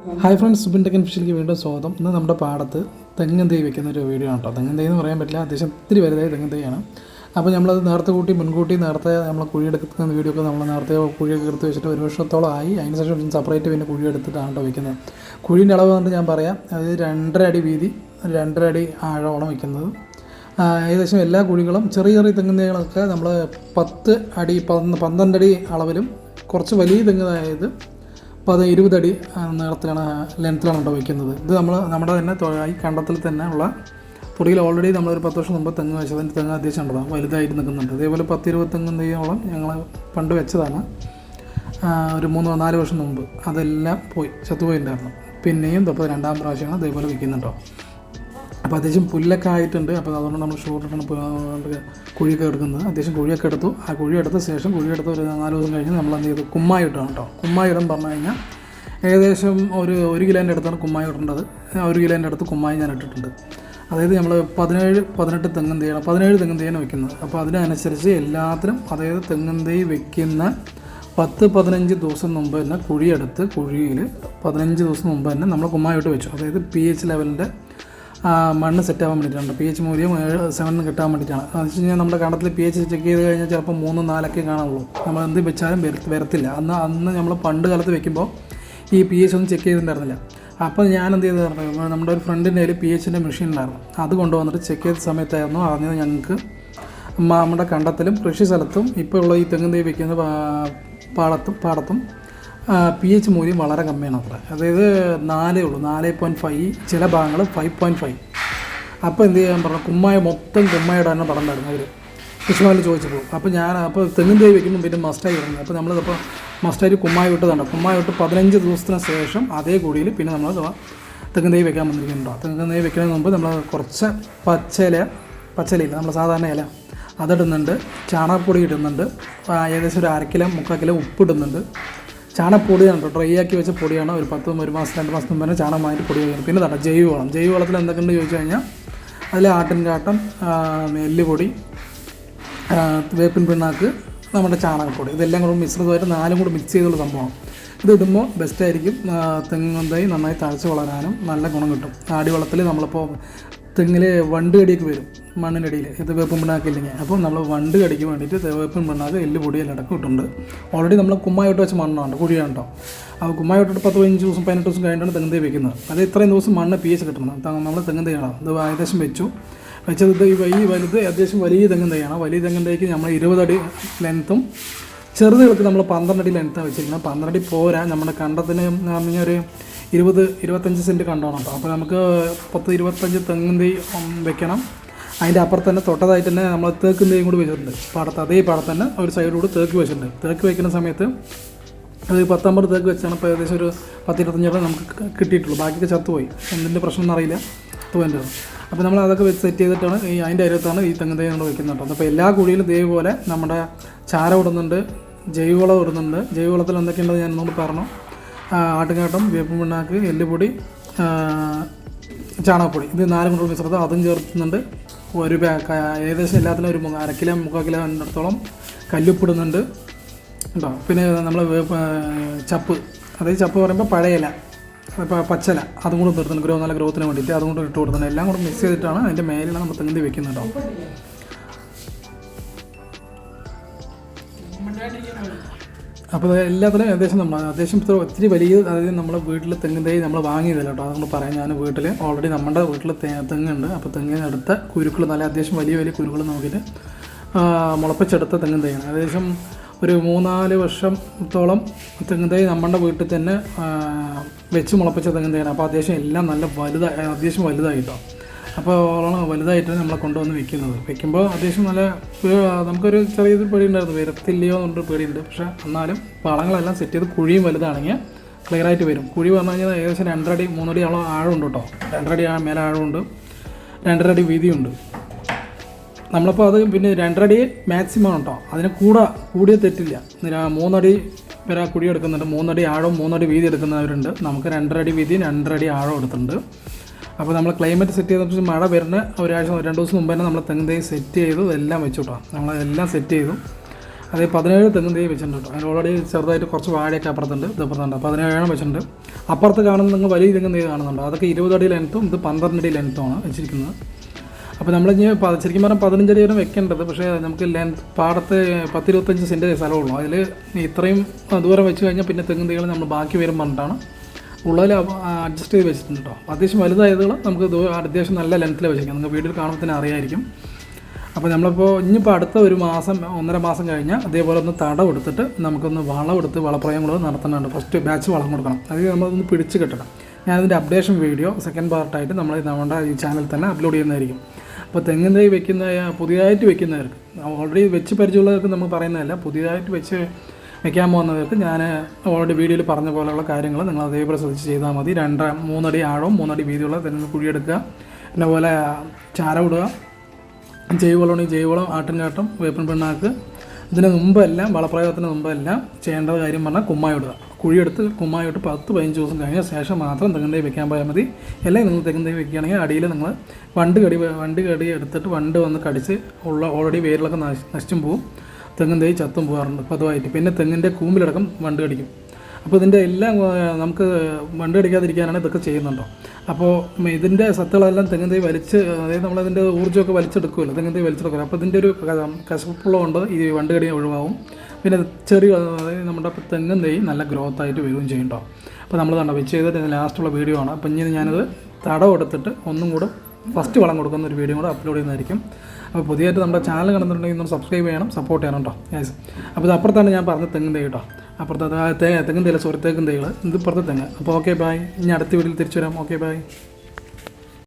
Hi friends, Subin ടെക്കൻ ഫിഷിലേക്ക് വീണ്ടും സ്വാഗതം. ഇന്ന് നമ്മുടെ പാടത്ത് തെങ്ങൻ തൈ വെക്കുന്ന ഒരു വീഡിയോ ആണ് കേട്ടോ. തെങ്ങൻ തൈ എന്ന് പറയാൻ പറ്റില്ല, അത്യാവശ്യം ഒത്തിരി വലുതായി തെങ്ങൻ തൈയാണ്. അപ്പോൾ നമ്മളത് മുൻകൂട്ടി നേരത്തെ നമ്മൾ കുഴിയെടുക്കുന്ന വീഡിയോ ഒക്കെ നമ്മൾ നേരത്തെ കുഴിയൊക്കെ എടുത്ത് വെച്ചിട്ട് ഒരു വർഷത്തോളം ആയി. അതിന് ശേഷം സെപ്പറേറ്റ് പിന്നെ കുഴിയെടുത്തിട്ടാണ് കേട്ടോ വെക്കുന്നത്. കുഴീൻ്റെ അളവ് കൊണ്ട് ഞാൻ പറയാം, അത് 2.5 അടി വീതി 2.5 അടി ആഴമാണ് വെക്കുന്നത്. ഏകദേശം എല്ലാ കുഴികളും ചെറിയ ചെറിയ തെങ്ങൻ തൈകളൊക്കെ നമ്മൾ 10 അടി 12 അടി അളവിലും കുറച്ച് വലിയ തെങ്ങായത് 20 അടി ലെങ്ത്തിലാണ് കേട്ടോ വയ്ക്കുന്നത്. ഇത് നമ്മുടെ തന്നെ ഈ കണ്ടത്തിൽ തന്നെ ഉള്ള തൊടിയിൽ ഓൾറെഡി നമ്മളൊരു 10 വർഷം മുമ്പ് തെങ്ങ് വെച്ചതിൻ്റെ തെങ്ങ് അത്യാവശ്യം ഉണ്ടതാണ്, വലുതായിട്ട് നിൽക്കുന്നുണ്ട്. അതേപോലെ 10-20 തെങ്ങ് തൈയോളം ഞങ്ങൾ പണ്ട് വെച്ചതാണ് ഒരു 3-4 വർഷം മുമ്പ്. അതെല്ലാം ചത്തുപോയിട്ടുണ്ടായിരുന്നു. പിന്നെയും ഇപ്പോൾ 2ാം പ്രാവശ്യമാണ് അതേപോലെ വയ്ക്കുന്നുണ്ടോ. അപ്പോൾ അത്യാവശ്യം പുല്ലൊക്കെ ആയിട്ടുണ്ട്. അപ്പോൾ അതുകൊണ്ട് നമ്മൾ ഷൂട്ടിട്ടാണ് കുഴിയൊക്കെ എടുക്കുന്നത്. അത്യാവശ്യം കുഴിയൊക്കെ എടുത്തു. ആ കുഴി എടുത്ത ശേഷം കുഴിയെടുത്ത് ഒരു 4 ദിവസം കഴിഞ്ഞ് നമ്മൾ എന്ത് ചെയ്തു, കുമ്മായി ഇട്ടാണ് കേട്ടോ. കുമ്മായി ഇടാൻ പറഞ്ഞു കഴിഞ്ഞാൽ ഏകദേശം ഒരു കിലോൻ്റെ അടുത്താണ് കുമ്മായി ഇടേണ്ടത്. 1 കിലോൻ്റെ അടുത്ത് കുമ്മായി ഞാൻ ഇട്ടിട്ടുണ്ട്. അതായത് നമ്മൾ 17-18 തെങ്ങൻ തൈയാണ് 17 തെങ്ങൻ തൈയാണ് വെക്കുന്നത്. അപ്പോൾ അതിനനുസരിച്ച് എല്ലാത്തിനും അതായത് തെങ്ങൻ തൈ വെക്കുന്ന 10-15 ദിവസം മുമ്പ് തന്നെ കുഴിയെടുത്ത് കുഴിയിൽ 15 ദിവസം മുമ്പ് തന്നെ നമ്മൾ കുമ്മായിട്ട് വെച്ചു. അതായത് pH ലെവലിൻ്റെ മണ്ണ് സെറ്റ് ആവാൻ വേണ്ടിയിട്ടാണ്. pH മൂല്യം 7 കിട്ടാൻ വേണ്ടിയിട്ടാണ്. അതെന്ന് വെച്ച് കഴിഞ്ഞാൽ നമ്മുടെ കണ്ടത്തിൽ pH ചെക്ക് ചെയ്ത് കഴിഞ്ഞാൽ ചിലപ്പോൾ 3-4 കാണുള്ളൂ. നമ്മൾ എന്ത് വെച്ചാലും വരത്തില്ല. അന്ന് നമ്മൾ പണ്ട് കാലത്ത് വെക്കുമ്പോൾ ഈ pH ഒന്നും ചെക്ക് ചെയ്തിട്ടുണ്ടായിരുന്നില്ല. അപ്പോൾ ഞാൻ എന്ത് ചെയ്തത്, നമ്മുടെ ഒരു ഫ്രണ്ടിൻ്റെ കയ്യിൽ pHൻ്റെ മെഷീൻ ഉണ്ടായിരുന്നു. അത് കൊണ്ടുവന്നിട്ട് ചെക്ക് ചെയ്ത സമയത്തായിരുന്നു അറിഞ്ഞത് ഞങ്ങൾക്ക് നമ്മുടെ കണ്ടത്തിലും കൃഷി സ്ഥലത്തും ഇപ്പോൾ ഉള്ള ഈ തെങ്ങ് തൈ വയ്ക്കുന്ന പാടത്തും pH മൂല്യം വളരെ കമ്മിയാണ് അത്ര. അതായത് 4 ഉള്ളൂ, 4.5, ചില ഭാഗങ്ങൾ 5.5. അപ്പോൾ എന്ത് ചെയ്യാൻ പറഞ്ഞു, കുമ്മായ മൊത്തം കുമ്മായിടാനാണ് പറഞ്ഞിരുന്നത് അവർ കൃഷിമാരിൽ ചോദിച്ചപ്പോൾ. അപ്പോൾ തെങ്ങിൻ തൈ വയ്ക്കുമ്പോൾ പിന്നെ മസ്റ്റായി ഇടുന്നത്. അപ്പോൾ നമ്മളിപ്പോൾ മസ്റ്റായിട്ട് കുമ്മായി വിട്ടതാണ്. കുമ്മായി വിട്ട് 15 ദിവസത്തിന് ശേഷം അതേ കുഴിയിൽ പിന്നെ നമ്മൾ തെങ്ങിൻ തൈ വെക്കാൻ വന്നിരിക്കുന്നുണ്ടോ. തെങ്ങിൻ തൈ വെക്കുന്നതിന് മുമ്പ് നമ്മൾ കുറച്ച് പച്ചലയില്ല, നമ്മൾ സാധാരണ ഇല അതിടുന്നുണ്ട്. ചാണകപ്പൊടി ഇടുന്നുണ്ട്. ഏകദേശം ഒരു 1/2 കിലോ 3/4 കിലോ ഉപ്പിടുന്നുണ്ട്. ചാണകപ്പൊടിയാണ് കേട്ടോ, ഡ്രൈ ആക്കി വെച്ച പൊടിയാണ്. ഒരു 1 മാസം 2 മാസം മുമ്പ് തന്നെ ചാണകമായിട്ട് പൊടി വയ്ക്കുന്നത്. പിന്നെ തന്നെ ജൈവവളത്തിൽ എന്തൊക്കെയുണ്ട് ചോദിച്ചു കഴിഞ്ഞാൽ അതിൽ ആട്ടിൻകാട്ടം, എല്ലുപൊടി, വേപ്പിൻ പിണ്ണാക്ക്, നമ്മുടെ ചാണകപ്പൊടി, ഇതെല്ലാം കൂടെ മിശ്രിതമായിട്ട് 4 കൂടെ മിക്സ് ചെയ്തുള്ള സംഭവമാണ്. ഇത് ഇടുമ്പോൾ ബെസ്റ്റായിരിക്കും. തെങ്ങൻ തൈ നന്നായി തഴച്ച് വളരാനും നല്ല ഗുണം കിട്ടും. ആടിവളത്തിൽ നമ്മളിപ്പോൾ തെങ്ങിൽ വണ്ട് കടിയൊക്കെ വരും മണ്ണിൻ്റെ അടിയിൽ, ഇത് വേപ്പിൻ പിണ്ണാക്കില്ലെങ്കിൽ. അപ്പോൾ നമ്മൾ വണ്ട് കടിക്ക് വേണ്ടിയിട്ട് വേപ്പിൻ പിണ്ണാക്ക്, എല്ല് എല്ലാം അടക്കം ഇട്ടുണ്ട്. ഓൾറെഡി നമ്മൾ കുമ്മായിട്ട് വെച്ച മണ്ണാണ്, കുഴിയാണ് കേട്ടോ. അപ്പോൾ കുമ്മായിട്ടിട്ട് 10-15 ദിവസം 18 ദിവസം കഴിഞ്ഞിട്ടാണ് തെങ്ങൻ തൈ വെക്കുന്നത്. അത് ഇത്രയും ദിവസം മണ്ണ് pH കിട്ടണം. നമ്മൾ തെങ്ങൻ തൈയാണ് ഇത് ഏകദേശം വെച്ചത്. ഈ വലുത് അത്യാവശ്യം വലിയ തെങ്ങൻ തൈയാണ്. വലിയ തെങ്ങൻ തൈക്ക് നമ്മൾ 20 അടി ലെങ്ത്തും ചെറുതുകൾക്ക് നമ്മൾ 12 അടി ലെങ്ത്താണ് വെച്ചിരിക്കുന്നത്. 12 അടി പോരാ, നമ്മുടെ കണ്ടത്തിന് ഒരു 20-25 സെൻറ്റ് കണ്ടോണം കേട്ടോ. അപ്പോൾ നമുക്ക് 10-25 തെങ്ങൻ തൈ വെക്കണം. അതിൻ്റെ അപ്പുറത്ത് തന്നെ തൊട്ടതായിട്ട് തന്നെ നമ്മൾ തേക്കും തൈയും കൂടി വെച്ചിട്ടുണ്ട് പാടത്ത്. അതേ പാടത്ത് തന്നെ ഒരു സൈഡിലൂടെ തേക്ക് വെച്ചിട്ടുണ്ട്. തേക്ക് വയ്ക്കുന്ന സമയത്ത് അത് 10-50 തേക്ക് വെച്ചാണ് ഇപ്പോൾ ഏകദേശം ഒരു 10-25 നമുക്ക് കിട്ടിയിട്ടുള്ളൂ. ബാക്കിയൊക്കെ ചത്തുപോയി, എന്തിൻ്റെ പ്രശ്നം എന്നറിയില്ല, തൂവേണ്ടത്. അപ്പോൾ നമ്മൾ അതൊക്കെ വെച്ച് സെറ്റ് ചെയ്തിട്ടാണ് അതിൻ്റെ അരികത്താണ് ഈ തെങ്ങൻ തൈ നമ്മൾ വെക്കുന്നുണ്ട്. അപ്പോൾ എല്ലാ കുഴിയിലും ഇതേപോലെ നമ്മുടെ ചാരം ഇടുന്നുണ്ട്, ജൈവവളം ഇടുന്നുണ്ട്. ജൈവവളത്തിൽ എന്തൊക്കെയുണ്ടെന്ന് ഞാൻ ഒന്നുകൂടി പറഞ്ഞു. ആട്ടുകാട്ടം, വേപ്പിൻ പിണ്ണാക്ക്, എല്ലുപൊടി, ചാണകപ്പൊടി, ഇത് 4 കൂടെ മിശ്രിതം അതും ചേർത്തുന്നുണ്ട്. ഏകദേശം എല്ലാത്തിനും ഒരു 1/2 കിലോ 3/4 കിലോ അടുത്തോളം കല്ലുപ്പിടുന്നുണ്ട് കേട്ടോ. പിന്നെ നമ്മൾ ചപ്പ്, അതായത് ചപ്പ് പറയുമ്പോൾ പഴയല, പച്ചല, അതും കൂടെ നിർത്തുന്നു. നല്ല ഗ്രോത്തിന് വേണ്ടിയിട്ട് അതും കൂടെ ഇട്ട് കൊടുക്കുന്നത്. എല്ലാം കൂടെ മിക്സ് ചെയ്തിട്ടാണ് അതിൻ്റെ മേലാണ് നമ്മൾ തെങ്ങൻ തൈ വെക്കുന്നുണ്ടോ. അപ്പോൾ എല്ലാത്തിനും അത്യാവശ്യം ഒത്തിരി വലിയ, അതായത് നമ്മുടെ വീട്ടിൽ തെങ്ങിൻ തൈ നമ്മൾ വാങ്ങിയതല്ല കേട്ടോ. അതുകൊണ്ട് പറയാം, ഞാൻ വീട്ടിൽ ഓൾറെഡി നമ്മുടെ വീട്ടിൽ തെങ്ങുണ്ട്. അപ്പോൾ തെങ്ങിനെടുത്ത കുരുക്കൾ നല്ല അത്യാവശ്യം വലിയ കുരുക്കൾ നോക്കിയിട്ട് മുളപ്പിച്ചെടുത്ത തെങ്ങിൻ തൈയാണ്. ഏകദേശം ഒരു 3-4 വർഷത്തോളം തെങ്ങിൻ തൈ നമ്മുടെ വീട്ടിൽ തന്നെ വെച്ച് മുളപ്പിച്ച തെങ്ങിൻ തൈയാണ്. അപ്പോൾ അത്യാവശ്യം എല്ലാം നല്ല അത്യാവശ്യം വലുതായിട്ടോ. അപ്പോൾ വലുതായിട്ട് നമ്മളെ കൊണ്ടുവന്ന് വെക്കുമ്പോൾ അത്യാവശ്യം നല്ല നമുക്കൊരു ചെറിയൊരു പേടിയുണ്ടായിരുന്നു, വരത്തില്ലയോ എന്നൊരു പേടിയുണ്ട്. പക്ഷേ എന്നാലും വളങ്ങളെല്ലാം സെറ്റ് ചെയ്ത് കുഴിയും വലുതാണെങ്കിൽ ക്ലിയറായിട്ട് വരും. കുഴി പറഞ്ഞു കഴിഞ്ഞാൽ ഏകദേശം 2.5 അടി 3 അടി ആഴമുണ്ട് കേട്ടോ. 2.5 അടി മേലെ ആഴമുണ്ട്, 2.5 അടി വീതിയുണ്ട്. നമ്മളിപ്പോൾ അത് പിന്നെ 2.5 അടി മാക്സിമം കേട്ടോ. അതിന് കൂടിയ തെറ്റില്ല. 3 അടി വരെ കുഴി എടുക്കുന്നുണ്ട്, 3 അടി ആഴവും 3 അടി വീതി എടുക്കുന്നവരുണ്ട്. നമുക്ക് 2.5 അടി വീതി 2.5 അടി ആഴം എടുത്തിട്ടുണ്ട്. അപ്പോൾ നമ്മൾ ക്ലൈമറ്റ് സെറ്റ് ചെയ്തിട്ട് മഴ വരുന്ന 1-2 ദിവസം മുമ്പ് തന്നെ നമ്മൾ തെങ്ങൻ തൈ സെറ്റ് ചെയ്തു എല്ലാം വെച്ചു കേട്ടോ. നമ്മളെല്ലാം സെറ്റ് ചെയ്തു. അതേ 17 തെങ്ങും തൈ വെച്ചിട്ടുണ്ട് കേട്ടോ. അതിന് ഓൾറെഡി ചെറുതായിട്ട് കുറച്ച് വാഴയൊക്കെ അപ്പുറത്തുണ്ട്, ഇതപ്പുറത്തുണ്ട്. 17 വെച്ചിട്ടുണ്ട്. അപ്പുറത്ത് കാണുന്ന നിങ്ങൾ വലിയ തെങ്ങും തൈ കാണുന്നുണ്ടോ, അതൊക്കെ 20 അടി ലെങ്ത്തും ഇത് 12 അടി ലെങ്ത്തുമാണ് വെച്ചിരിക്കുന്നത്. അപ്പോൾ നമ്മൾ ഇനി ശരിക്കും പറഞ്ഞാൽ 15 അടി വരെ വെക്കേണ്ടത്. പക്ഷേ നമുക്ക് പാടത്ത് 10-25 സെൻറ്റ് സ്ഥലമുള്ളൂ. അതിൽ ഇത്രയും ദൂരം വെച്ച് കഴിഞ്ഞാൽ പിന്നെ തെങ്ങും തൈകൾ നമ്മൾ ബാക്കി വരും പറഞ്ഞിട്ടാണ് ഉള്ളതിൽ അഡ്ജസ്റ്റ് ചെയ്ത് വെച്ചിട്ടുണ്ട് കേട്ടോ. അത്യാവശ്യം വലുതായതുകൾ നമുക്ക് അത്യാവശ്യം നല്ല ലെങ്ത്തിൽ വെച്ചേക്കാം. നിങ്ങൾക്ക് വീഡിയോയിൽ കാണുമ്പോൾ തന്നെ അറിയായിരിക്കും. അപ്പോൾ നമ്മളിപ്പോൾ ഇനിയിപ്പോൾ അടുത്ത ഒരു മാസം 1.5 മാസം കഴിഞ്ഞാൽ അതേപോലെ ഒന്ന് തടം എടുത്തിട്ട് നമുക്കൊന്ന് വളം എടുത്ത് വളപ്രയോഗങ്ങൾ നടത്തുന്നുണ്ട്. ഫസ്റ്റ് ബാച്ച് വളം കൊടുക്കണം. അത് നമ്മളൊന്ന് പിടിച്ച് കെട്ടണം. ഞാനതിൻ്റെ അപ്ഡേഷൻ വീഡിയോ സെക്കൻഡ് പാർട്ടായിട്ട് നമ്മുടെ ഈ ചാനൽ തന്നെ അപ്ലോഡ് ചെയ്യുന്നതായിരിക്കും. അപ്പോൾ തെങ്ങിൻ തൈ പുതിയതായിട്ട് വെക്കുന്നവർക്ക്, ഓൾറെഡി വെച്ച് പരിചയമുള്ളവർക്ക് നമ്മൾ പറയുന്നതല്ല, പുതിയതായിട്ട് വെക്കാൻ പോകുന്നവർക്ക് ഞാൻ ഓൾറെഡി വീഡിയോയിൽ പറഞ്ഞ പോലെയുള്ള കാര്യങ്ങൾ നിങ്ങൾ അതേപോലെ ശ്രദ്ധിച്ച് ചെയ്താൽ മതി. 2-3 അടി ആഴവും 3 അടി വീതിയുള്ള തെങ്ങ് കുഴിയെടുക്കുക. പിന്നെ പോലെ ചാരം ഇടുക, ജൈവവളമാണെങ്കിൽ ജൈവവളം, ആട്ടിൻകാട്ടം, വേപ്പിൻ പിണ്ണാക്ക്. ഇതിന് മുമ്പെല്ലാം വളപ്രയോഗത്തിന് മുമ്പെല്ലാം ചെയ്യേണ്ട കാര്യം പറഞ്ഞാൽ കുമ്മായി ഇടുക. കുഴിയെടുത്ത് കുമ്മായി ഇട്ട് 10-15 ദിവസം കഴിഞ്ഞ ശേഷം മാത്രം തെങ്ങിൻ തൈ വെക്കാൻ പോയാൽ മതി. അല്ലെങ്കിൽ നിങ്ങൾ തെങ്ങിൻ തൈ വെക്കുകയാണെങ്കിൽ അടിയിൽ നിങ്ങൾ വണ്ട് കടി എടുത്തിട്ട് വണ്ട് വന്ന് കടിച്ച് ഓൾറെഡി വേരിലൊക്കെ നശിച്ചും പോവും, തെങ്ങിൻ തൈ ചത്തും പോകാറുണ്ട് പതിവായിട്ട്. പിന്നെ തെങ്ങിൻ്റെ കൂമ്പിലടക്കം വണ്ട് കടിക്കും. അപ്പോൾ ഇതിൻ്റെ എല്ലാം നമുക്ക് വണ്ട് കടിക്കാതിരിക്കാനാണ് ഇതൊക്കെ ചെയ്യുന്നുണ്ടോ. അപ്പോൾ ഇതിൻ്റെ സത്തുകളെല്ലാം തെങ്ങിൻ തൈ അതായത് നമ്മളതിൻ്റെ ഊർജ്ജമൊക്കെ വലിച്ചെടുക്കുമല്ലോ, തെങ്ങിൻ തൈ വലിച്ചെടുക്കുമല്ലോ. അപ്പോൾ ഇതിൻ്റെ ഒരു കശപ്പുള്ളതുകൊണ്ട് ഈ വണ്ട് കടി ഒഴിവാകും. പിന്നെ അതായത് നമ്മുടെ തെങ്ങിൻ തൈ നല്ല ഗ്രോത്ത് ആയിട്ട് വരികയും ചെയ്യുന്നുണ്ടോ. അപ്പോൾ നമ്മൾ വെച്ച് ചെയ്തിട്ട് ലാസ്റ്റുള്ള വീഡിയോ ആണ്. അപ്പോൾ ഇനി ഞാനത് തടം എടുത്തിട്ട് ഒന്നും കൂടെ ഫസ്റ്റ് വളം കൊടുക്കുന്ന ഒരു വീഡിയോ കൂടെ അപ്ലോഡ് ചെയ്യുന്നതായിരിക്കും. അപ്പോൾ പുതിയതായിട്ട് നമ്മുടെ ചാനൽ കണ്ടിട്ടുണ്ടെങ്കിൽ ഒന്ന് സബ്സ്ക്രൈബ് ചെയ്യണം, സപ്പോർട്ട് ചെയ്യണം കേട്ടോ. യെസ്. അപ്പോൾ ഇത് അപ്പുറത്താണ് ഞാൻ പറഞ്ഞ തെങ്ങിൻ തൈ കേട്ടോ. അപ്പുറത്തെ തെങ്ങിൻ തൈ തേക്കും തൈകൾ, ഇത് ഇപ്പുറത്തെ തെങ്ങ്. അപ്പോൾ ഓക്കെ ബൈ. ഇനി അടുത്ത വീഡിയോയിൽ തിരിച്ചു വരാം. Okay bye.